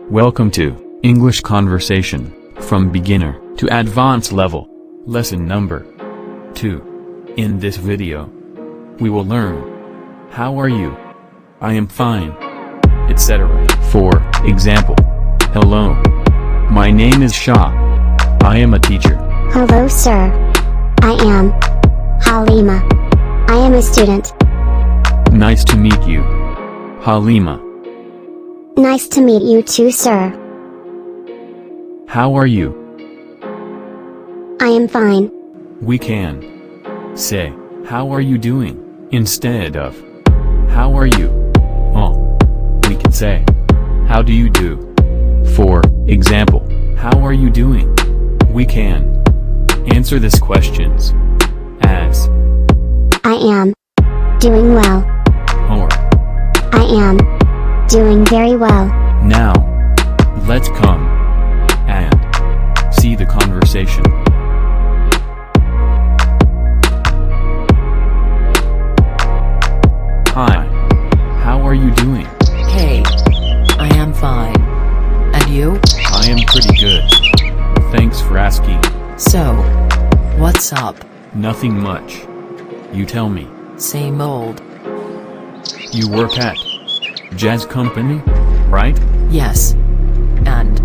Welcome to English Conversation, from beginner to advanced level. Lesson number 2. In this video, we will learn, how are you? I am fine, etc. For example, hello. My name is Shah. I am a teacher. Hello, sir. I am Halima. I am a student. Nice to meet you, Halima. Nice to meet you too, sir. How are you? I am fine. We can say, how are you doing, instead of, how are you? We can say, how do you do? For example, how are you doing? We can answer these questions as, I am doing well. or. I am doing very well. Now, let's come and see the conversation. Hi, how are you doing? Hey, I am fine. And you? I am pretty good. Thanks for asking. So, what's up? Nothing much. You tell me. Same old. You work at jazz company, right? Yes. And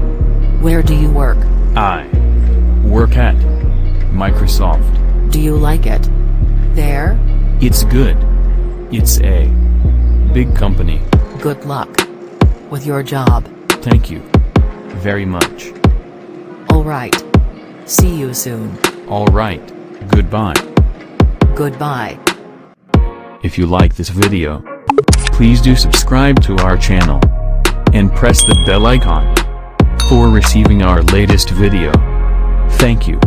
where do you work? I work at Microsoft. Do you like it? There? It's good. It's a big company. Good luck with your job. Thank you very much. Alright. See you soon. Alright, goodbye. Goodbye. If you like this video, please do subscribe to our channel and press the bell icon for receiving our latest video. Thank you.